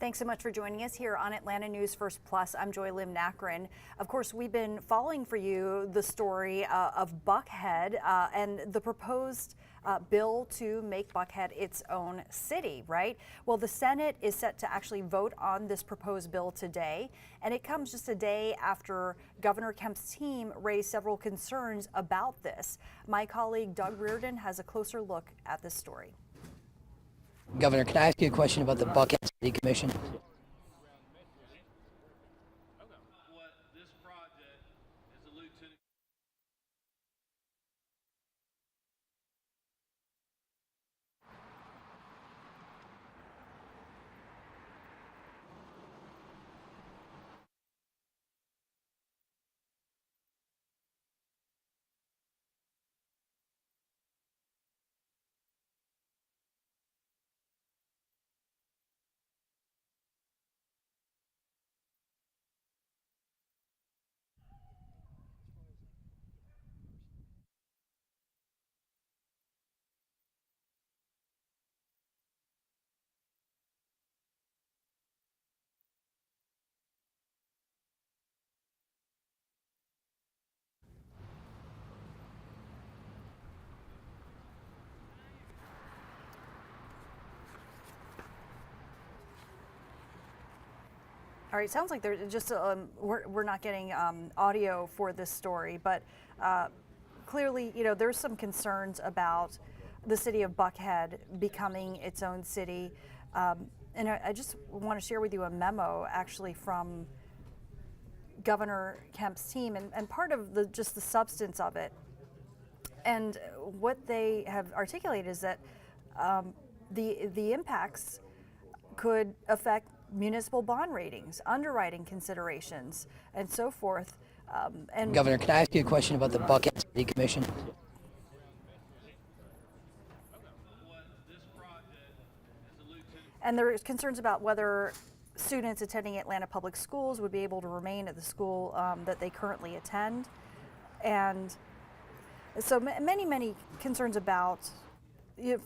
Thanks so much for joining us here on Atlanta News First Plus. I'm Joy Lim Nakrin. Of course, we've been following for you the story of Buckhead and the proposed bill to make Buckhead its own city, right? Well, the Senate is set to actually vote on this proposed bill today, and it comes just a day after Governor Kemp's team raised several concerns about this. My colleague Doug Reardon has a closer look at this story. Governor, can I ask you a question about the Buckhead City Commission? All right, sounds like there's just we're not getting audio for this story, but clearly, you know, there's some concerns about the city of Buckhead becoming its own city, and I just want to share with you a memo actually from Governor Kemp's team, and part of just the substance of it, and what they have articulated is that the impacts could affect municipal bond ratings, underwriting considerations, and so forth. And Governor, can I ask you a question about the Buckhead City Commission? And there is concerns about whether students attending Atlanta public schools would be able to remain at the school that they currently attend. And so many concerns about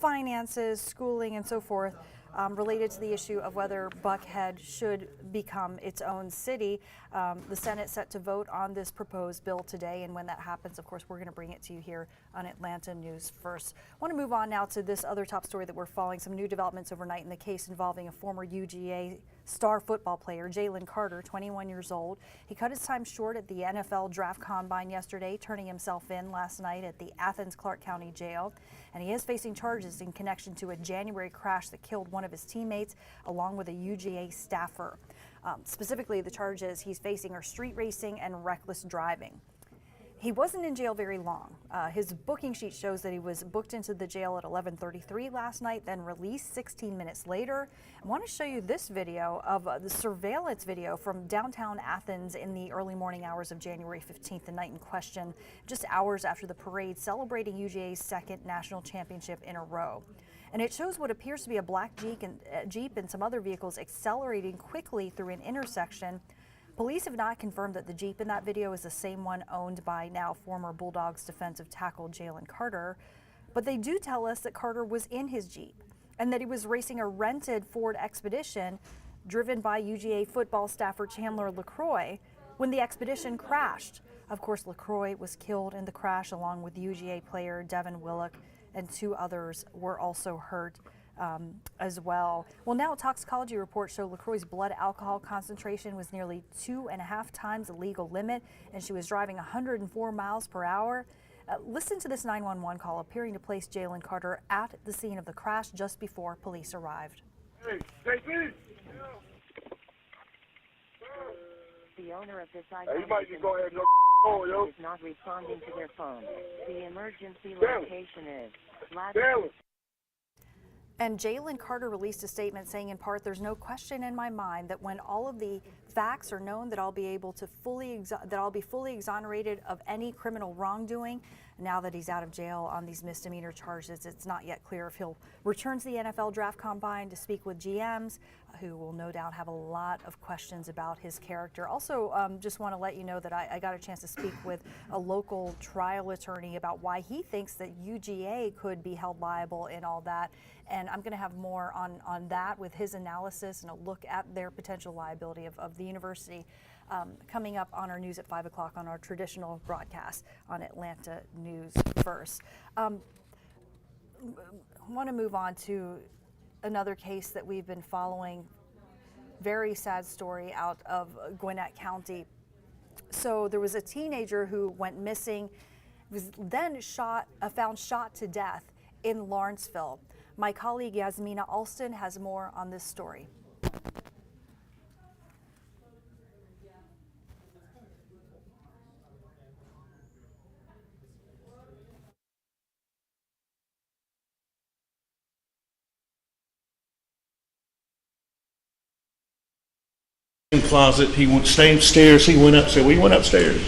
finances, schooling, and so forth. Related to the issue of whether Buckhead should become its own city. The Senate set to vote on this proposed bill today, and when that happens, of course, we're going to bring it to you here on Atlanta News First. I want to move on now to this other top story that we're following, some new developments overnight in the case involving a former UGA star football player, Jalen Carter, 21 years old. He cut his time short at the NFL Draft Combine yesterday, turning himself in last night at the Athens Clarke County Jail, and he is facing charges in connection to a January crash that killed one of his teammates along with a UGA staffer. Specifically, the charges he's facing are street racing and reckless driving. He wasn't in jail very long. His booking sheet shows that he was booked into the jail at 11:33 last night, then released 16 minutes later. I want to show you this video of the surveillance video from downtown Athens in the early morning hours of January 15th, the night in question, just hours after the parade celebrating UGA's second national championship in a row. And it shows what appears to be a black Jeep and some other vehicles accelerating quickly through an intersection. Police have not confirmed that the Jeep in that video is the same one owned by now former Bulldogs defensive tackle Jalen Carter, but they do tell us that Carter was in his Jeep and that he was racing a rented Ford Expedition driven by UGA football staffer Chandler LaCroix when the Expedition crashed. Of course, LaCroix was killed in the crash along with UGA player Devin Willock, and two others were also hurt as well. Well, now toxicology reports show LaCroix's blood alcohol concentration was nearly 2.5 times the legal limit, and she was driving 104 miles per hour. Listen to this 911 call appearing to place Jalen Carter at the scene of the crash just before police arrived. Hey, JP! The owner of this Hey, you might just go ahead and go yo. is not responding to their phone. The emergency Damn. location is Damn it. And Jalen Carter released a statement saying, in part, there's no question in my mind that when all of the facts are known, that I'll be able to fully exonerated of any criminal wrongdoing. Now that he's out of jail on these misdemeanor charges, it's not yet clear if he'll return to the NFL Draft Combine to speak with GMs, who will no doubt have a lot of questions about his character. Also, just want to let you know that I got a chance to speak with a local trial attorney about why he thinks that UGA could be held liable in all that. And I'm going to have more on that with his analysis and a look at their potential liability of the university coming up on our news at 5 o'clock on our traditional broadcast on Atlanta News First. I want to move on to another case that we've been following. Very sad story out of Gwinnett County. So there was a teenager who went missing, was then found shot to death in Lawrenceville. My colleague Yasmina Alston has more on this story. Closet. He went stay upstairs. He went upstairs. We went upstairs.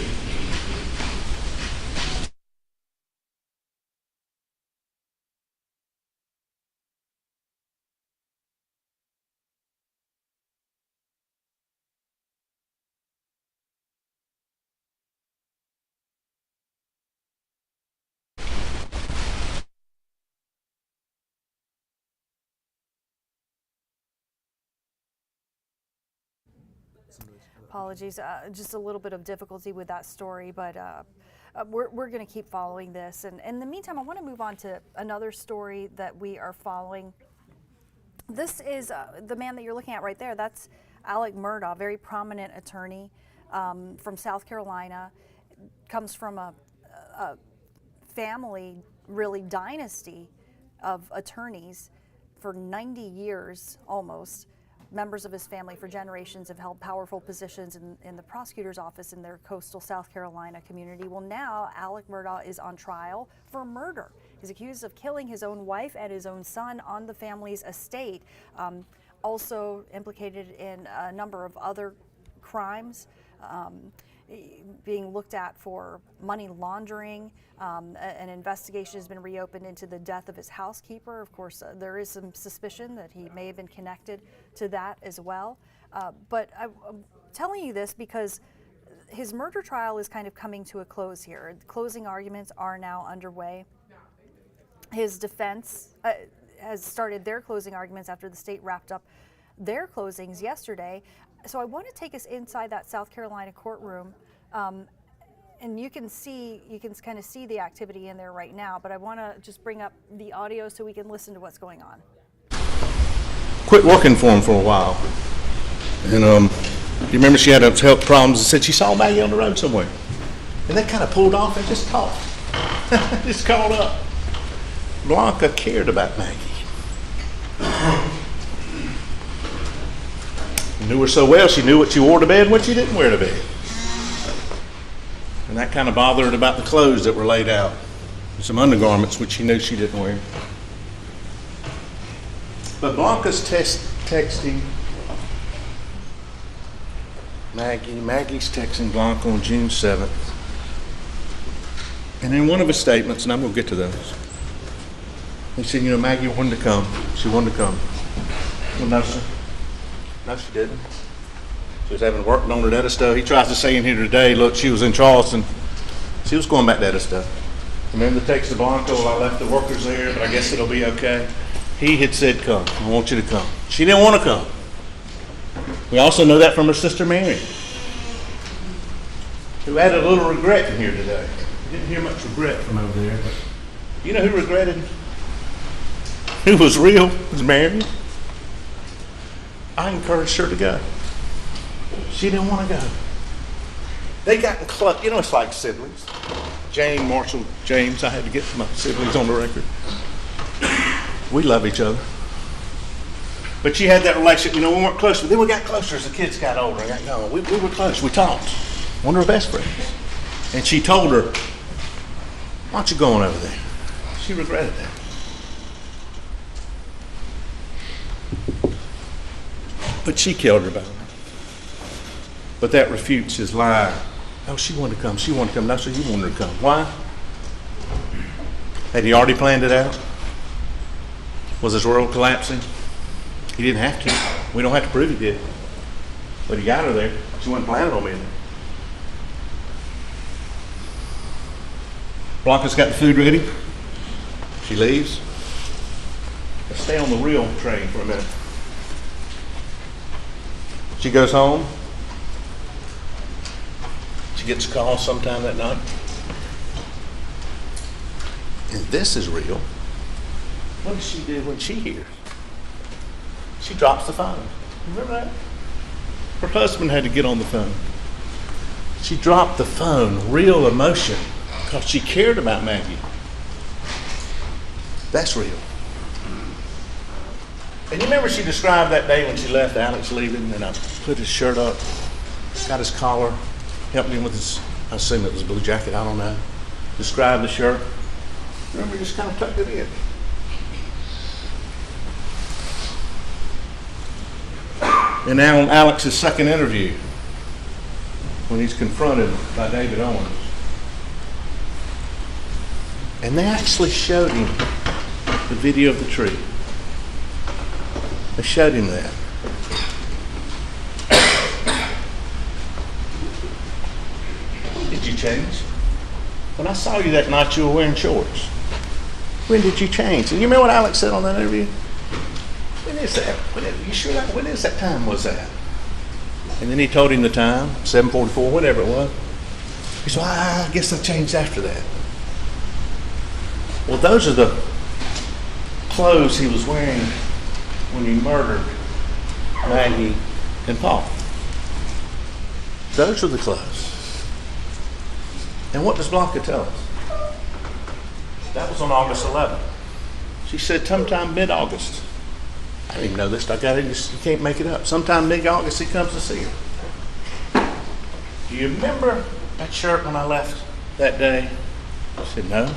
Apologies, just a little bit of difficulty with that story, but we're going to keep following this. And in the meantime, I want to move on to another story that we are following. This is the man that you're looking at right there. That's Alec Murdaugh, very prominent attorney from South Carolina. Comes from a family, really dynasty of attorneys for 90 years almost. Members of his family for generations have held powerful positions in the prosecutor's office in their coastal South Carolina community. Well, now Alec Murdaugh is on trial for murder. He's accused of killing his own wife and his own son on the family's estate. Also implicated in a number of other crimes. Being looked at for money laundering. An investigation has been reopened into the death of his housekeeper. Of course, there is some suspicion that he may have been connected to that as well. But I'm telling you this because his murder trial is kind of coming to a close here. Closing arguments are now underway. His defense has started their closing arguments after the state wrapped up their closings yesterday. So I want to take us inside that South Carolina courtroom, and you can kind of see the activity in there right now, but I want to just bring up the audio so we can listen to what's going on. Quit working for him for a while. And you remember she had health problems and said she saw Maggie on the road somewhere. And they kind of pulled off and just talked. Just called up. Blanca cared about Maggie. Knew her so well, she knew what she wore to bed and what she didn't wear to bed. And that kind of bothered her about the clothes that were laid out. Some undergarments, which she knew she didn't wear. But Blanca's texting Maggie. Maggie's texting Blanca on June 7th. And in one of his statements, and I'm going to get to those, he said, Maggie wanted to come. She wanted to come. Well, no, sir. No, she didn't. She was having worked on her Edisto. He tries to say in here today, look, she was in Charleston. She was going back to Edisto. Remember the text to Blanco, well, I left the workers there, but I guess it'll be okay. He had said, come. I want you to come. She didn't want to come. We also know that from her sister Mary, who had a little regret in here today. Didn't hear much regret from over there, but you know who regretted? Who was real? Was Mary. I encouraged her to go. She didn't want to go. They got in close. It's like siblings. Jane, Marshall, James. I had to get my siblings on the record. We love each other. But she had that relationship. We weren't close. But then we got closer as the kids got older. I got going. We were close. We talked. One of her best friends. And she told her, why don't you go on over there? She regretted that. But she killed her about it. But that refutes his lie. Oh, she wanted to come. She wanted to come. No, sir, you wanted her to come. Why? Had he already planned it out? Was his world collapsing? He didn't have to. We don't have to prove he did. But he got her there. She wasn't planning on being there. Blanca's got the food ready. She leaves. Let's stay on the real train for a minute. She goes home. She gets a call sometime that night. And this is real. What does she do when she hears? She drops the phone. Remember that? Her husband had to get on the phone. She dropped the phone, real emotion, because she cared about Maggie. That's real. And you remember she described that day when she left Alex leaving, and I put his shirt up, got his collar, helped him with his, I assume it was a blue jacket, I don't know. Described the shirt. Remember, just kind of tucked it in. And now on Alex's second interview, when he's confronted by David Owens. And they actually showed him the video of the tree. They showed him that. When did you change? When I saw you that night, you were wearing shorts. When did you change? And you remember what Alex said on that interview? When is that? You sure that? When is that time was that? And then he told him the time, 7:44, whatever it was. He said, I guess I changed after that. Well, those are the clothes he was wearing when he murdered Maggie and Paul. Those are the clothes. And what does Blanca tell us? That was on August 11th. She said sometime mid-August. I didn't even know this. I got it. You can't make it up. Sometime mid-August, he comes to see her. Do you remember that shirt when I left that day? I said, no.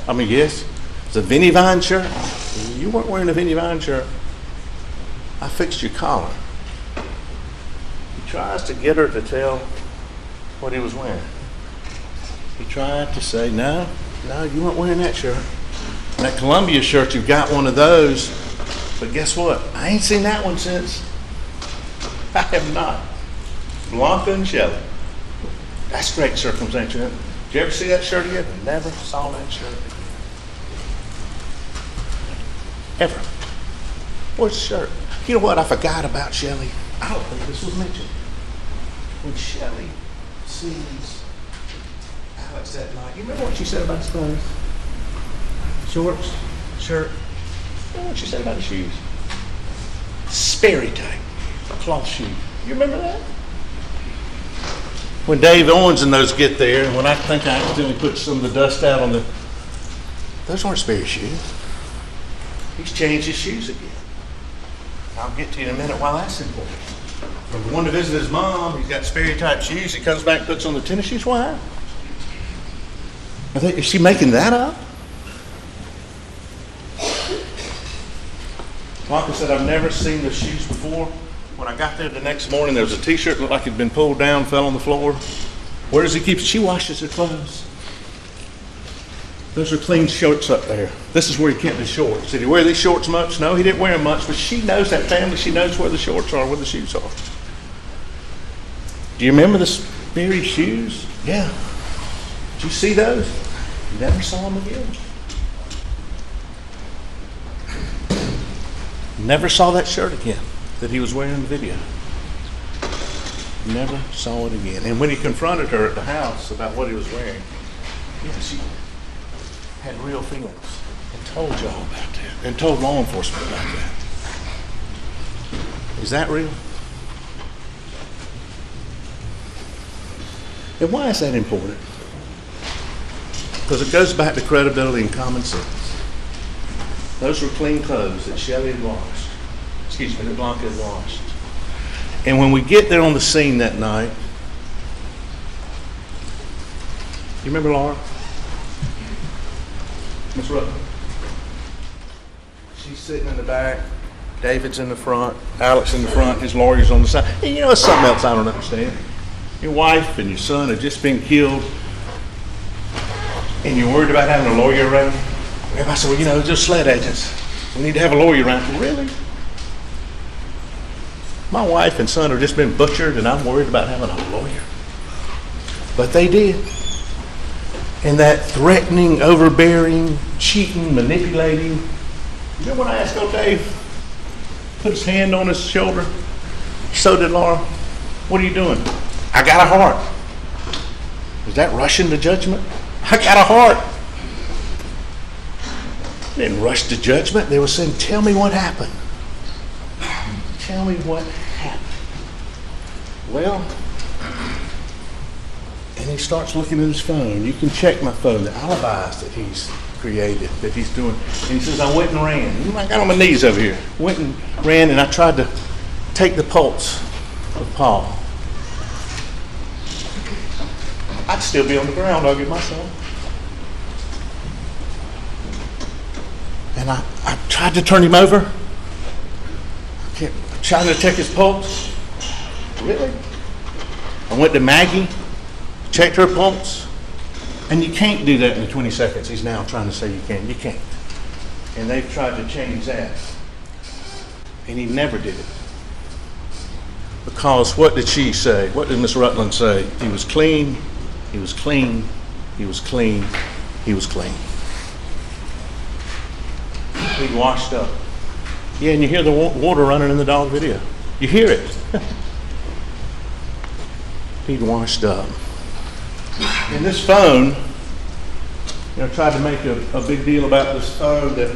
I mean, yes. It's a Vinnie Vine shirt. You weren't wearing a Vinnie Vine shirt. I fixed your collar. He tries to get her to tell what he was wearing. He tried to say, no, you weren't wearing that shirt. And that Columbia shirt, you've got one of those. But guess what? I ain't seen that one since. I have not. Blanca and Shelley. That's great circumstantial. Did you ever see that shirt again? Never saw that shirt again. Ever. Where's the shirt? You know what? I forgot about Shelley. I don't think this was mentioned. When Shelley sees Alex that night, you remember what she said about his clothes? Shorts, shirt. You know what she said about his shoes? Sperry type, cloth shoes. You remember that? When Dave Owens and those get there, and when I think I accidentally put some of the dust out on those weren't Sperry shoes. He's changed his shoes again. I'll get to you in a minute why that's important. From going to visit his mom, he's got Sperry type shoes. He comes back and puts on the tennis shoes. Why? Is she making that up? Blanca said, I've never seen the shoes before. When I got there the next morning, there was a t-shirt that looked like it had been pulled down, fell on the floor. Where does he keep it? She washes her clothes. Those are clean shorts up there. This is where he kept his shorts. Did he wear these shorts much? No, he didn't wear them much, but she knows that family. She knows where the shorts are, where the shoes are. Do you remember the Sperry shoes? Yeah. Did you see those? Never saw them again. Never saw that shirt again that he was wearing in the video. Never saw it again. And when he confronted her at the house about what he was wearing, yeah, she had real feelings and told y'all about that and told law enforcement about that. Is that real? And why is that important? Because it goes back to credibility and common sense. Those were clean clothes that Shelley had washed. Excuse me, that Blanca had washed. And when we get there on the scene that night, you remember Laura? Miss Rutter. She's sitting in the back. David's in the front. Alex in the front. His lawyer's on the side. And you know, it's something else I don't understand. Your wife and your son have just been killed, and you're worried about having a lawyer around? Everybody said, well, you know, just sled agents. We need to have a lawyer around. Really? My wife and son have just been butchered, and I'm worried about having a lawyer. But they did. And that threatening, overbearing, cheating, manipulating. You know when I asked old Dave, put his hand on his shoulder? So did Laura. What are you doing? I got a heart. Is that rushing to judgment? I got a heart. They didn't rush to judgment. They were saying, tell me what happened. Tell me what happened. Well, and he starts looking at his phone. You can check my phone, the alibis that he's created, that he's doing. And he says, I went and ran. I got on my knees over here. Went and ran, and I tried to take the pulse of Paul. I'd still be on the ground arguing myself. And I tried to turn him over. I tried to check his pulse. Really? I went to Maggie, checked her pulse, and you can't do that in 20 seconds. He's now trying to say you can. You can't. And they've tried to change that. And he never did it. Because what did she say? What did Miss Rutland say? He was clean, he was clean, he was clean, he was clean. He washed up. Yeah, and you hear the water running in the dog video. You hear it. He'd washed up. And this phone, tried to make a big deal about this phone that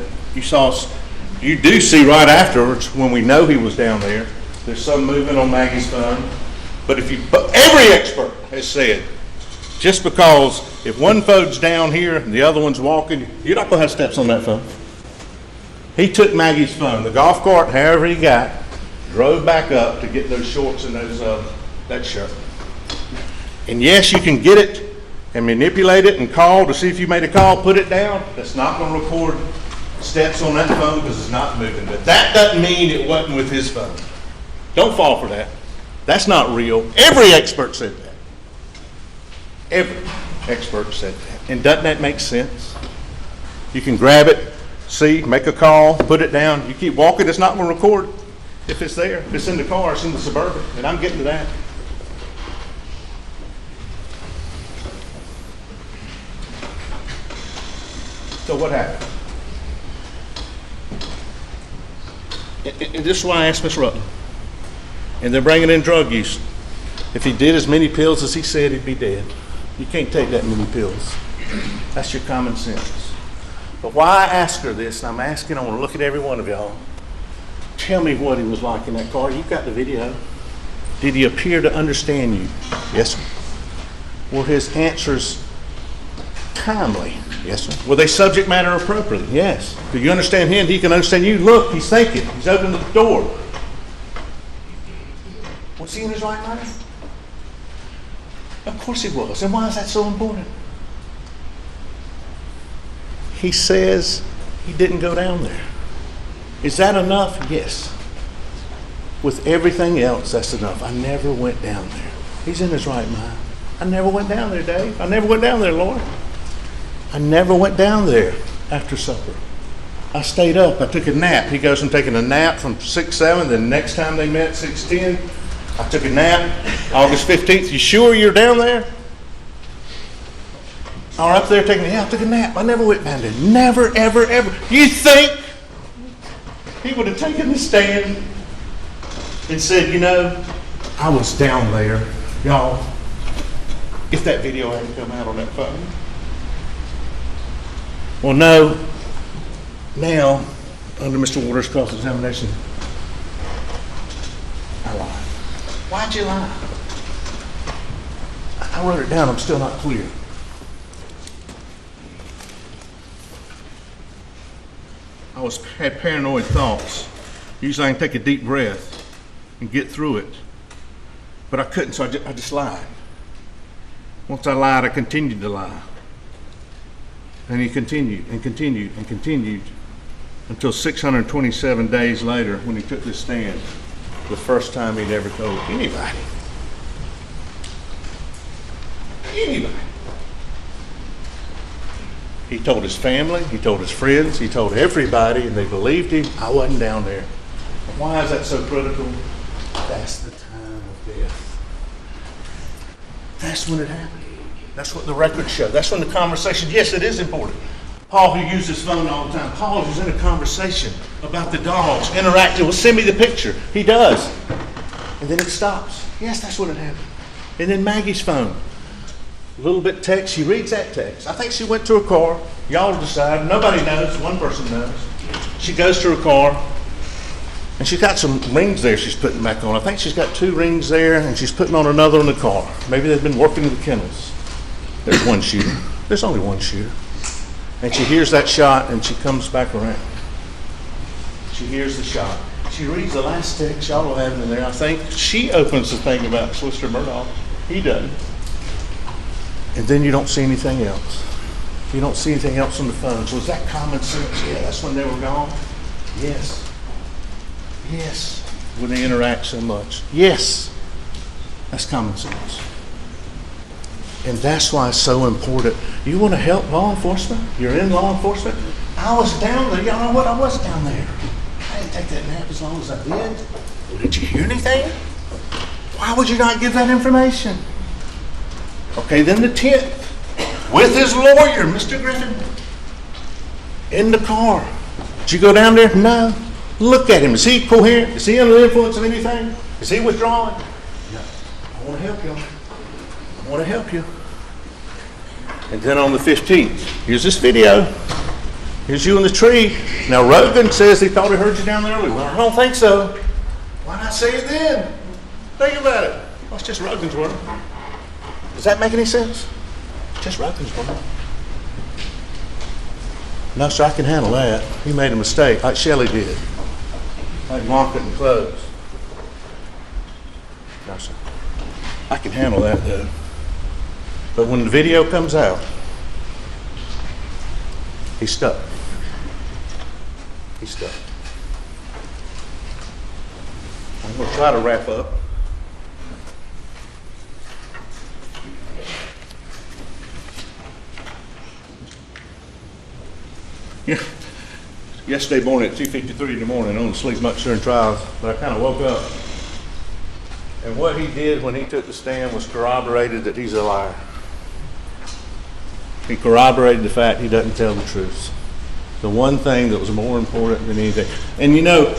you do see right afterwards when we know he was down there. There's some movement on Maggie's phone. But every expert has said, just because if one phone's down here and the other one's walking, you're not going to have steps on that phone. He took Maggie's phone, the golf cart, however he got, drove back up to get those shorts and that shirt. And yes, you can get it and manipulate it and call to see if you made a call, put it down. That's not going to record steps on that phone because it's not moving. But that doesn't mean it wasn't with his phone. Don't fall for that. That's not real. Every expert said that. Every expert said that. And doesn't that make sense? You can grab it, see, make a call, put it down. You keep walking, it's not going to record if it's there. If it's in the car, it's in the Suburban. And I'm getting to that. So what happened? And this is why I asked Miss Rutland. And they're bringing in drug use. If he did as many pills as he said, he'd be dead. You can't take that many pills. That's your common sense. But why I ask her this, and I'm asking, I want to look at every one of y'all. Tell me what he was like in that car. You've got the video. Did he appear to understand you? Yes, sir. Were his answers timely? Yes, sir. Were they subject matter appropriate? Yes. Do you understand him? He can understand you. Look, he's thinking. He's opened the door. Was he in his right mind? Of course he was. And why is that so important? He says he didn't go down there. Is that enough? Yes. With everything else, that's enough. I never went down there. He's in his right mind. I never went down there, Dave. I never went down there, Lord. I never went down there after supper. I stayed up. I took a nap. He goes from taking a nap from 6-7. The next time they met, 6-10. I took a nap. August 15th. You sure you're down there? Or up there taking, I took a nap. I never went down there. Never, ever, ever. You think he would have taken the stand and said, I was down there, y'all, if that video hadn't come out on that phone? Well, no. Now, under Mr. Waters' cross-examination, I lied. Why'd you lie? I wrote it down. I'm still not clear. I had paranoid thoughts. Usually I can take a deep breath and get through it. But I couldn't, so I just lied. Once I lied, I continued to lie. And he continued and continued and continued until 627 days later when he took this stand, the first time he'd ever told anybody. Anybody. He told his family, he told his friends, he told everybody, and they believed him. I wasn't down there. Why is that so critical? That's the time of death. That's when it happened. That's what the records show. That's when the conversation, yes, it is important. Paul, who used his phone all the time, Paul is in a conversation about the dogs, interacting. Well, send me the picture. He does. And then it stops. Yes, that's when it happened. And then Maggie's phone. A little bit text. She reads that text. I think she went to her car. Y'all decide. Nobody knows. One person knows. She goes to her car. And she's got some rings there she's putting back on. I think she's got 2 rings there, and she's putting on another in the car. Maybe they've been working in the kennels. There's one shooter. There's only one shooter. And she hears that shot, and she comes back around. She hears the shot. She reads the last text y'all will have in there. I think she opens the thing about Solicitor Murdaugh. He doesn't. And then you don't see anything else. You don't see anything else on the phone. So is that common sense? Yeah, that's when they were gone. Yes. Yes. When they interact so much. Yes. That's common sense. And that's why it's so important. You want to help law enforcement? You're in law enforcement? I was down there. Y'all know what? I was down there. I didn't take that nap as long as I did. Well, did you hear anything? Why would you not give that information? Okay, then the 10th, with his lawyer, Mr. Griffin, in the car. Did you go down there? No. Look at him. Is he coherent? Is he under the influence of anything? Is he withdrawing? No. I want to help you. I want to help you. And then on the 15th, here's this video. Here's you in the tree. Now, Rogan says he thought he heard you down there earlier. Well, I don't think so. Why not say it then? Think about it. Well, it's just Rogan's word. Does that make any sense? Just Rogan's word. No, sir, I can handle that. He made a mistake, like Shelley did. Like lock it and close. No, sir. I can handle that, though. But when the video comes out, he's stuck. He's stuck. I'm going to try to wrap up. Yeah. Yesterday morning at 2:53 in the morning, I don't sleep much during trials, but I kind of woke up. And what he did when he took the stand was corroborated that he's a liar. He corroborated the fact he doesn't tell the truth. The one thing that was more important than anything. And you know,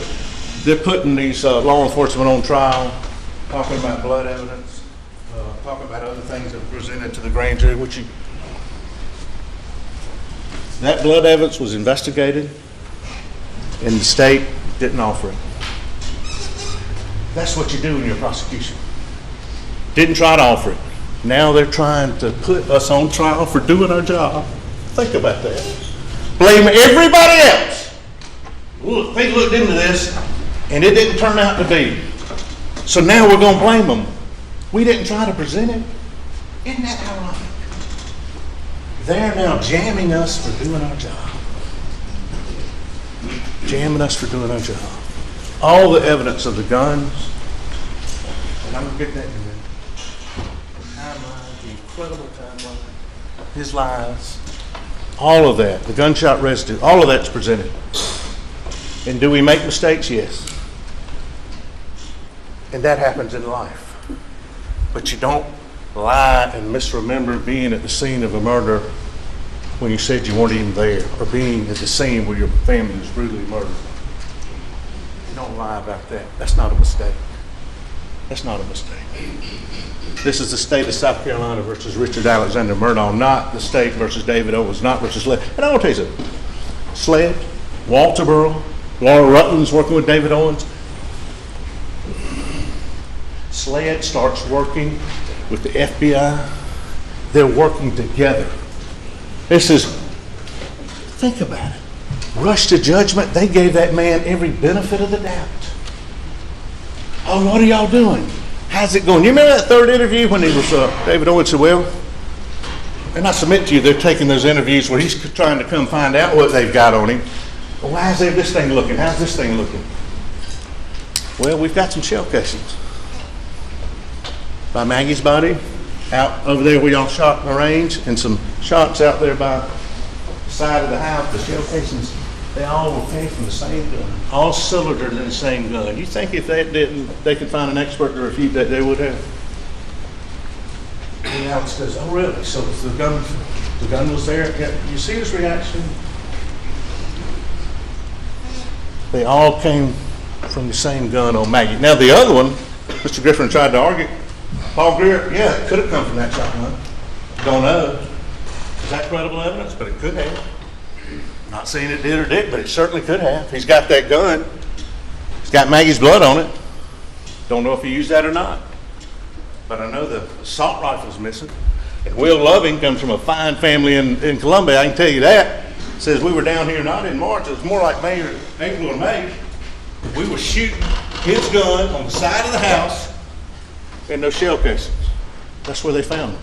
they're putting these law enforcement on trial, talking about blood evidence, talking about other things that were presented to the grand jury, that blood evidence was investigated, and the state didn't offer it. That's what you do in your prosecution. Didn't try to offer it. Now they're trying to put us on trial for doing our job. Think about that. Blame everybody else. Look, they looked into this, and it didn't turn out to be. So now we're going to blame them. We didn't try to present it. Isn't that ironic? They're now jamming us for doing our job. Jamming us for doing our job. All the evidence of the guns, and I'm going to get that in a minute. The timeline, the incredible timeline, his lies, all of that, the gunshot residue, all of that's presented. And do we make mistakes? Yes. And that happens in life. But you don't lie and misremember being at the scene of a murder when you said you weren't even there, or being at the scene where your family was brutally murdered. You don't lie about that. That's not a mistake. That's not a mistake. This is the state of South Carolina versus Richard Alexander Murdaugh, not the state versus David Owens, not versus Sled. And I want to tell you something. Sled, Walterboro, Laura Rutland's working with David Owens. Sled starts working with the FBI. They're working together. This is, think about it. Rush to judgment. They gave that man every benefit of the doubt. Oh, what are y'all doing? How's it going? You remember that third interview when he was, David Owens said, well, and I submit to you, they're taking those interviews where he's trying to come find out what they've got on him. Well, how's this thing looking? How's this thing looking? Well, we've got some shell casings by Maggie's body, out over there where y'all shot in the range, and some shots out there by the side of the house, the shell casings They all came from the same gun, all cylindered in the same gun. You think if they didn't, they could find an expert to refute that, they would have? And Alex goes, oh really? So the gun was there? Yeah. You see his reaction? They all came from the same gun on Maggie. Now the other one, Mr. Griffin tried to argue, Paul Greer, yeah, it could have come from that shotgun. Don't know. Is that credible evidence? But it could have. Not saying it did or didn't, but it certainly could have. He's got that gun. It's got Maggie's blood on it. Don't know if he used that or not. But I know the assault rifle's missing. And Will Loving comes from a fine family in Columbia, I can tell you that. Says we were down here not in March, it was more like May or April or May. We were shooting his gun on the side of the house and those shell casings. That's where they found them.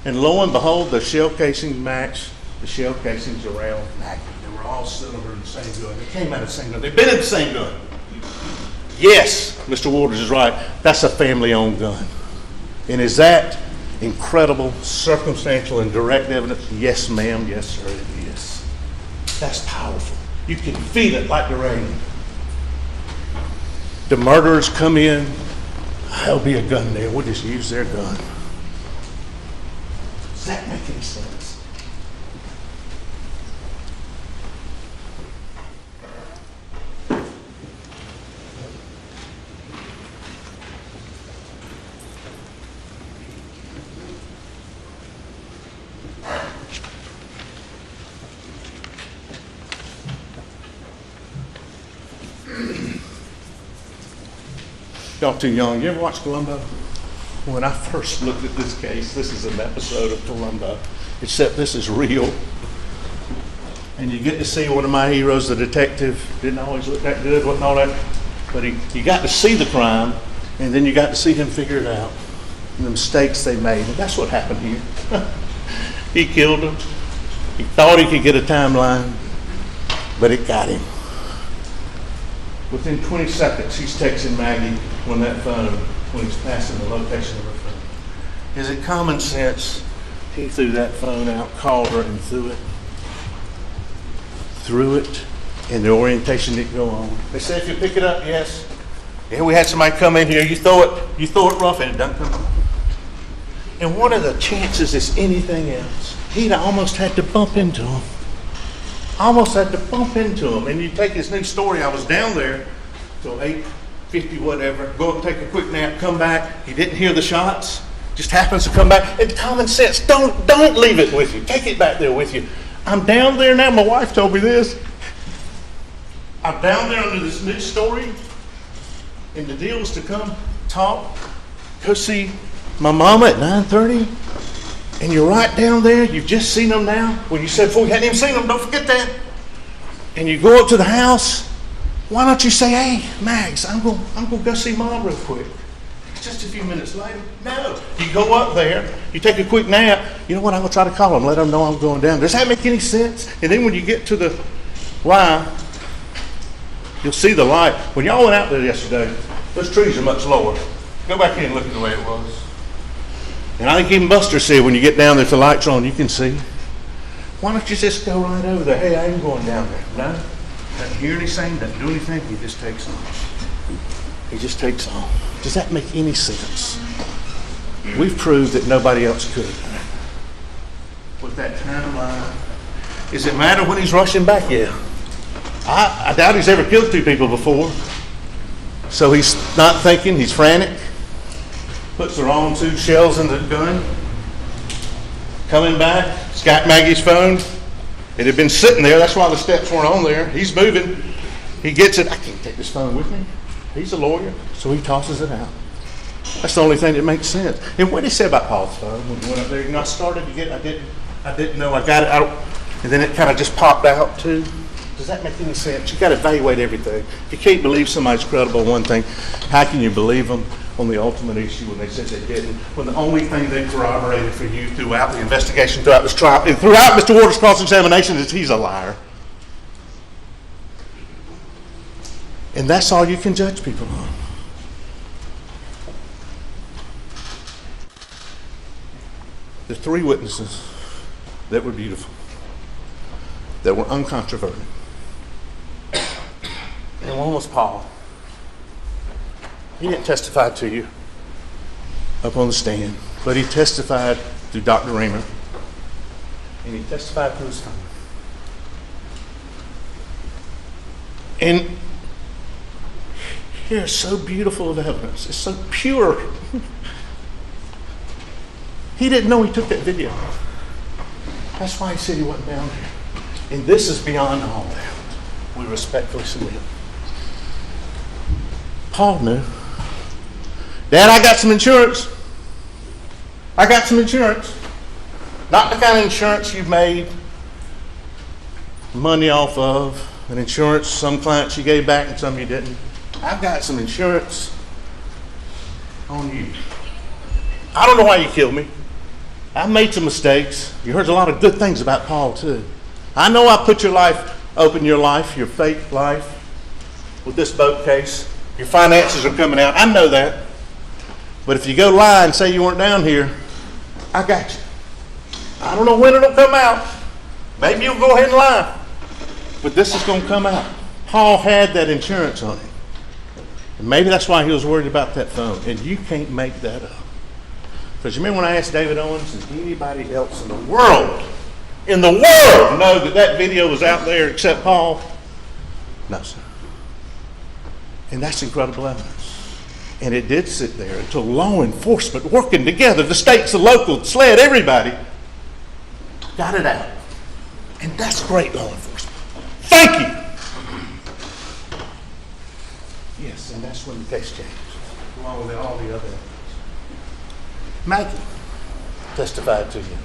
And lo and behold, the shell casings match the shell casings around Maggie. They were all cylinder in the same gun. They came out of the same gun. They've been in the same gun. Yes, Mr. Waters is right. That's a family-owned gun. And is that incredible, circumstantial, and direct evidence? Yes, ma'am. Yes, sir, it is. That's powerful. You can feel it like the rain. The murderers come in. There'll be a gun there. We'll just use their gun. Does that make any sense? Y'all too young. You ever watch Columbo? When I first looked at this case, this is an episode of Columbo, except this is real. And you get to see one of my heroes, the detective, didn't always look that good, wasn't all that, but you got to see the crime, and then you got to see him figure it out, and the mistakes they made, and that's what happened here. He killed him. He thought he could get a timeline, but it got him. Within 20 seconds, he's texting Maggie on that phone when he's passing the location of her phone. Is it common sense? He threw that phone out, called her, and threw it, and the orientation didn't go on. They said, if you pick it up, yes. Yeah, we had somebody come in here, you throw it rough, and it doesn't come on. And what are the chances it's anything else? He'd almost had to bump into him. Almost had to bump into him. And you take his new story, I was down there till 8:50, whatever, go up and take a quick nap, come back, he didn't hear the shots, just happens to come back. And common sense, don't leave it with you. Take it back there with you. I'm down there now, my wife told me this. I'm down there under this new story, and the deal was to come talk, go see my mama at 9:30. And you're right down there, you've just seen them now. When you said before you hadn't even seen them, don't forget that. And you go up to the house, why don't you say, hey, Mags, I'm going to go see Mom real quick. It's just a few minutes later. No. You go up there, you take a quick nap, you know what, I'm going to try to call them, let them know I'm going down. Does that make any sense? And then when you get to the Y, you'll see the light. When y'all went out there yesterday, those trees are much lower. Go back in and look at the way it was. And I think even Buster said when you get down there, if the light's on, you can see. Why don't you just go right over there? Hey, I ain't going down there. No? Doesn't hear anything, doesn't do anything. He just takes off. He just takes off. Does that make any sense? We've proved that nobody else could. With that timeline. Does it matter when he's rushing back? Yeah. I doubt he's ever killed two people before. So he's not thinking, he's frantic. Puts the wrong two shells in the gun. Coming back, he's got Maggie's phone. It had been sitting there. That's why the steps weren't on there. He's moving. He gets it. I can't take this phone with me. He's a lawyer, so he tosses it out. That's the only thing that makes sense. And what did he say about Paul's phone when we went up there? You know, I started to get. I didn't know I got it. And then it kind of just popped out too. Does that make any sense? You got to evaluate everything. If you can't believe somebody's credible on one thing, how can you believe them on the ultimate issue when they said they didn't? When the only thing they corroborated for you throughout the investigation, throughout this trial, and throughout Mr. Waters' cross-examination is he's a liar. And that's all you can judge people on. The three witnesses that were beautiful, that were uncontroverted, and one was Paul. He didn't testify to you up on the stand, but he testified through Dr. Raymer, and he testified through his phone. And here's so beautiful of evidence. It's so pure. He didn't know he took that video. That's why he said he wasn't down there. And this is beyond all that. We respectfully submit. Paul knew. Dad, I got some insurance. I got some insurance. Not the kind of insurance you've made money off of. An insurance some clients you gave back and some you didn't. I've got some insurance on you. I don't know why you killed me. I've made some mistakes. You heard a lot of good things about Paul too. I know I put your life, open your life, your fake life with this boat case. Your finances are coming out. I know that. But if you go lie and say you weren't down here, I got you. I don't know when it'll come out. Maybe you'll go ahead and lie. But this is going to come out. Paul had that insurance on him. And maybe that's why he was worried about that phone. And you can't make that up. Because you remember when I asked David Owens, does anybody else in the world know that that video was out there except Paul? No, sir. And that's incredible evidence. And it did sit there until law enforcement working together, the states, the local, SLED, everybody, got it out. And that's great law enforcement. Thank you. Yes, and that's when the case changed, along with all the other evidence. Maggie testified to you.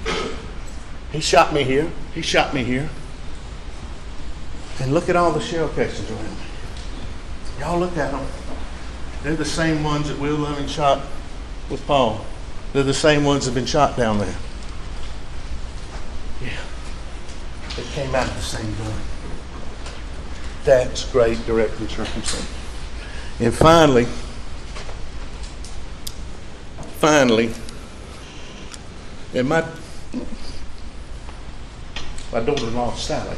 He shot me here. He shot me here. And look at all the shell casings around me. Y'all look at them. They're the same ones that Will Loving shot with Paul. They're the same ones that have been shot down there. Yeah. They came out of the same gun. That's great direct and circumstance. And finally, and my daughter-in-law, Sally,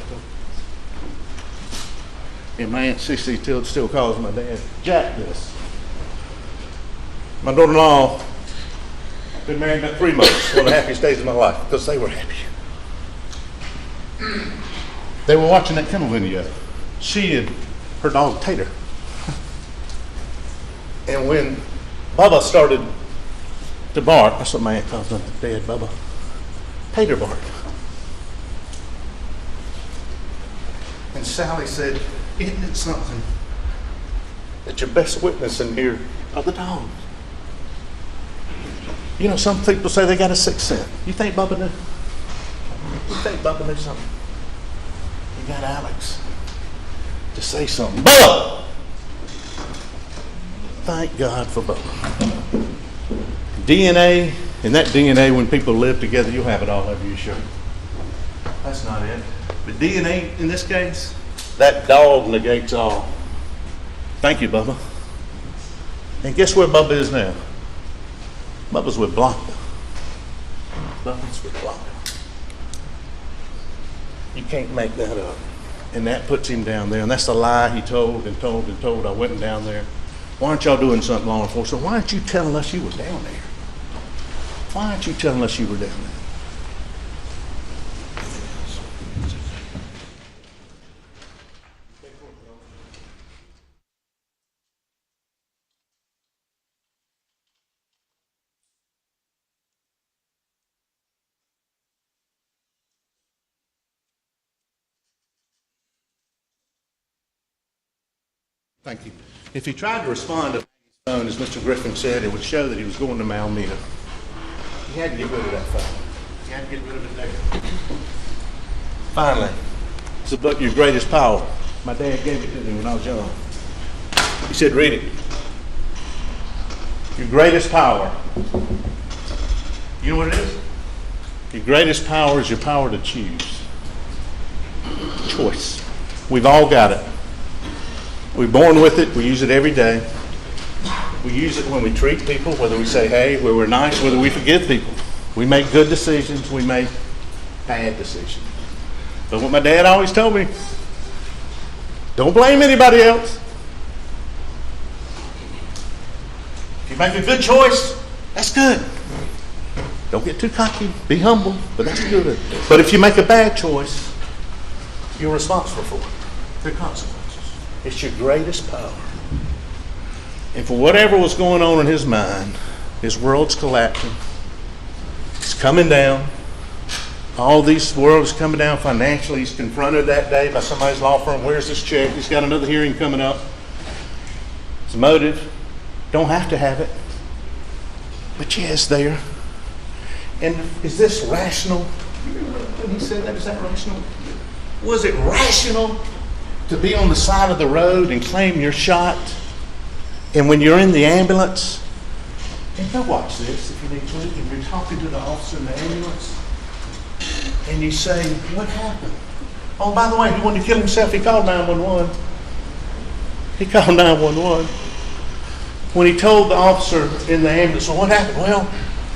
and my Aunt Cissy still calls my dad Jack this. My daughter-in-law been married about 3 months, one of the happiest days of my life, because they were happy. They were watching that kennel video. She and her dog Tater. And when Bubba started to bark, that's what my aunt calls him, Dad, Bubba. Tater barked. And Sally said, isn't it something that your best witness in here are the dogs? You know, some people say they got a sixth sense. You think Bubba knew? You think Bubba knew something? You got Alex to say something. Bubba! Thank God for Bubba. DNA, and that DNA, when people live together, you'll have it all over your shirt. That's not it. But DNA, in this case, that dog negates all. Thank you, Bubba. And guess where Bubba is now? Bubba's with Blanca. Bubba's with Blanca. You can't make that up. And that puts him down there. And that's the lie he told and told and told. I went down there. Why aren't y'all doing something, law enforcement? Why aren't you telling us you were down there? Why aren't you telling us you were down there? Thank you. If he tried to respond to his phone, as Mr. Griffin said, it would show that he was going to Malmeda. He had to get rid of that phone. He had to get rid of it there. Finally, it's a book, Your Greatest Power. My dad gave it to me when I was young. He said, read it. Your greatest power. You know what it is? Your greatest power is your power to choose. Choice. We've all got it. We're born with it. We use it every day. We use it when we treat people, whether we say, hey, whether we're nice, whether we forgive people. We make good decisions. We make bad decisions. But what my dad always told me, don't blame anybody else. You make a good choice, that's good. Don't get too cocky, be humble, but that's good. But if you make a bad choice, you're responsible for it. There are consequences. It's your greatest power. And for whatever was going on in his mind, his world's collapsing. It's coming down. All these worlds coming down financially. He's confronted that day by somebody's law firm. Where's this check? He's got another hearing coming up. It's a motive. Don't have to have it. But yeah, it's there. And is this rational? When he said that, is that rational? Was it rational to be on the side of the road and claim you're shot? And when you're in the ambulance, and go watch this if you need to, and you're talking to the officer in the ambulance, and you say, what happened? Oh, by the way, he wanted to kill himself. He called 911. He called 911. When he told the officer in the ambulance, well, what happened? Well,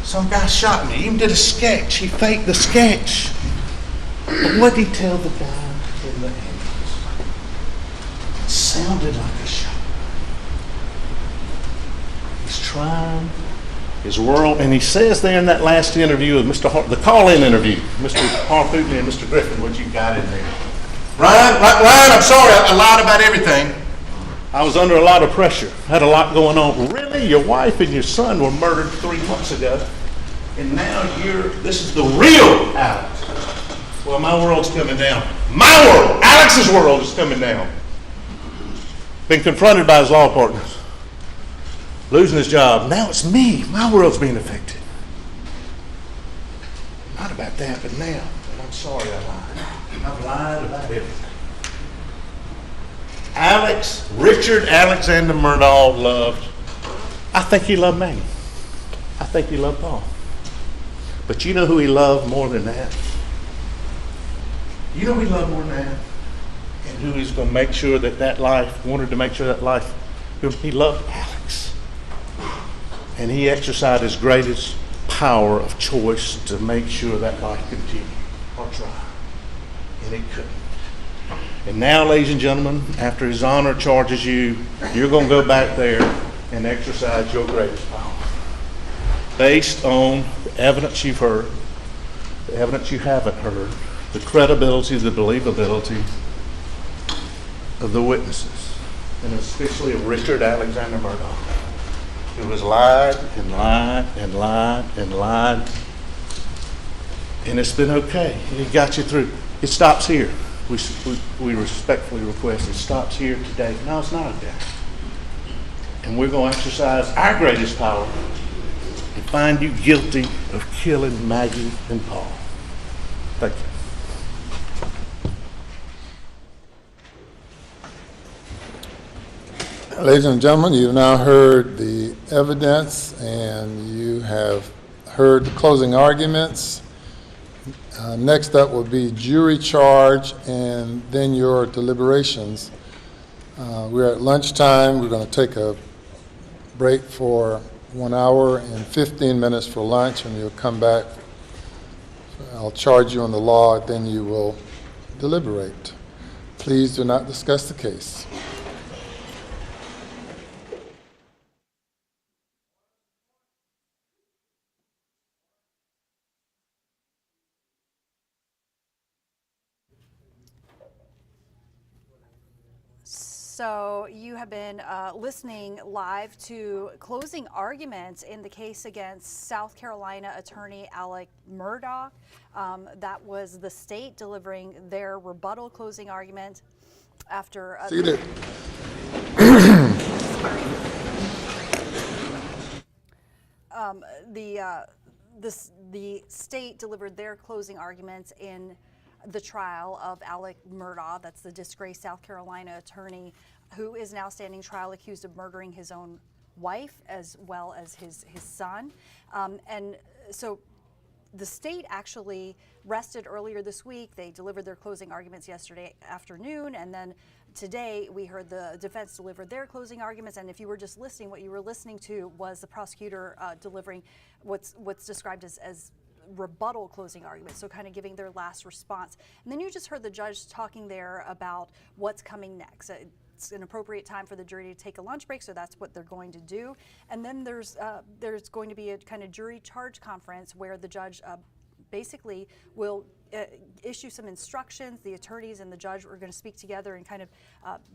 some guy shot me. He even did a sketch. He faked the sketch. But what did he tell the guy in the ambulance? It sounded like a shot. He's trying his world, and he says there in that last interview with Mr. the call-in interview, Mr. Harpootney and Mr. Griffin, what you got in there. Ryan, I'm sorry, I lied about everything. I was under a lot of pressure, had a lot going on. Really? Your wife and your son were murdered 3 months ago, and now this is the real Alex. Well, my world's coming down. My world, Alex's world is coming down. Been confronted by his law partners. Losing his job. Now it's me. My world's being affected. Not about that, but now. And I'm sorry I lied. I've lied about everything. Richard Alexander Murdaugh loved, I think he loved Maggie. I think he loved Paul. But you know who he loved more than that? You know who he loved more than that? And who he's going to make sure that life, wanted to make sure that life, he loved Alex. And he exercised his greatest power of choice to make sure that life continued, or try. And it couldn't. And now, ladies and gentlemen, after his honor charges you, you're going to go back there and exercise your greatest power. Based on the evidence you've heard, the evidence you haven't heard, the credibility, the believability of the witnesses, and especially of Richard Alexander Murdaugh, who has lied and lied and lied and lied, and it's been okay. And he got you through. It stops here. We respectfully request it stops here today. No, it's not okay. And we're going to exercise our greatest power and find you guilty of killing Maggie and Paul. Thank you. Ladies and gentlemen, you've now heard the evidence and you have heard the closing arguments. Next up will be jury charge and then your deliberations. We're at lunchtime. We're going to take a break for 1 hour and 15 minutes for lunch, and you'll come back. I'll charge you on the law, then you will deliberate. Please do not discuss the case. So you have been listening live to closing arguments in the case against South Carolina attorney Alec Murdaugh. That was the state delivering their rebuttal closing argument after Seated. The state delivered their closing arguments in the trial of Alec Murdaugh. That's the disgraced South Carolina attorney who is now standing trial accused of murdering his own wife as well as his son. And so the state actually rested earlier this week. They delivered their closing arguments yesterday afternoon, and then today we heard the defense deliver their closing arguments. And if you were just listening, what you were listening to was the prosecutor delivering what's described as rebuttal closing arguments, so kind of giving their last response. And then you just heard the judge talking there about what's coming next. it's an appropriate time for the jury to take a lunch break, so that's what they're going to do. And then there's going to be a kind of jury charge conference where the judge basically will issue some instructions. The attorneys and the judge are going to speak together and kind of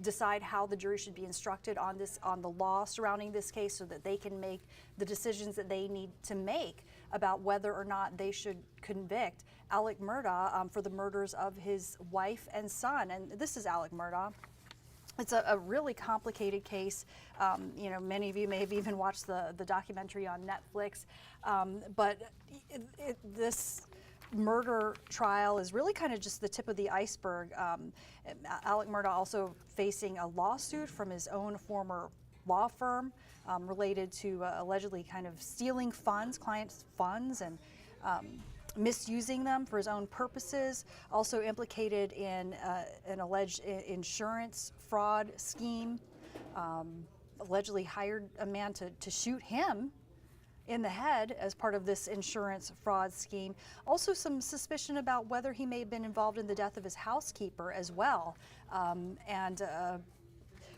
decide how the jury should be instructed on the law surrounding this case, so that they can make the decisions that they need to make about whether or not they should convict Alec Murdaugh for the murders of his wife and son. And this is Alec Murdaugh. It's a really complicated case. You know, many of you may have even watched the documentary on Netflix, but this murder trial is really kind of just the tip of the iceberg. Alec Murdaugh also facing a lawsuit from his own former law firm related to allegedly kind of stealing funds, clients' funds, and misusing them for his own purposes. Also implicated in an alleged insurance fraud scheme. Allegedly hired a man to shoot him in the head as part of this insurance fraud scheme. Also some suspicion about whether he may have been involved in the death of his housekeeper as well.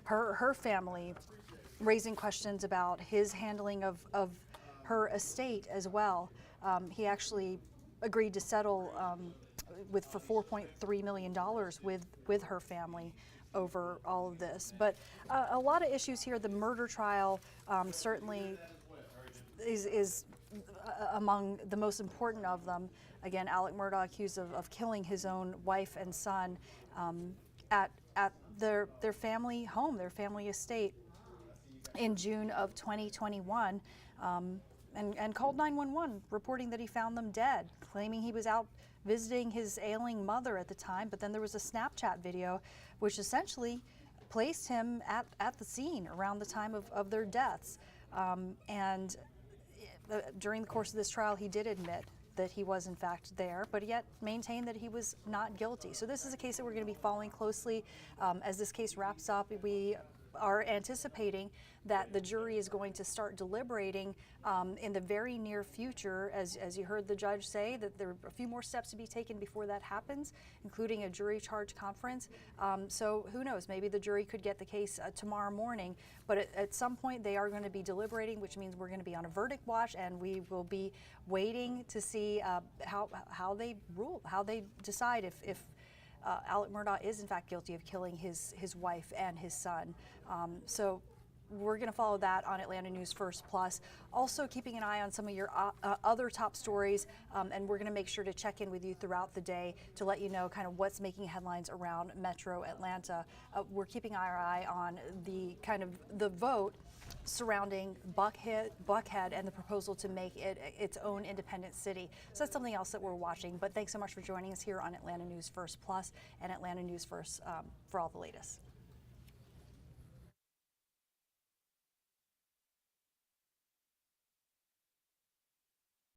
Her family raising questions about his handling of her estate as well. He actually agreed to settle for $4.3 million with her family over all of this. But a lot of issues here. The murder trial certainly is among the most important of them. Again, Alec Murdaugh accused of killing his own wife and son at their family home, their family estate, in June of 2021, and called 911, reporting that he found them dead, claiming he was out visiting his ailing mother at the time. But then there was a Snapchat video which essentially placed him at the scene around the time of their deaths. During the course of this trial, he did admit that he was in fact there, but yet maintained that he was not guilty. So this is a case that we're going to be following closely. As this case wraps up, we are anticipating that the jury is going to start deliberating in the very near future. As you heard the judge say, that there are a few more steps to be taken before that happens, including a jury charge conference. So who knows, maybe the jury could get the case tomorrow morning, but at some point they are going to be deliberating, which means we're going to be on a verdict watch, and we will be waiting to see how they rule, how they decide if Alec Murdaugh is in fact guilty of killing his wife and his son. So we're going to follow that on Atlanta News First Plus. Also keeping an eye on some of your other top stories, and we're going to make sure to check in with you throughout the day to let you know kind of what's making headlines around Metro Atlanta. We're keeping our eye on the vote surrounding Buckhead and the proposal to make it its own independent city. So that's something else that we're watching. But thanks so much for joining us here on Atlanta News First Plus and Atlanta News First for all the latest.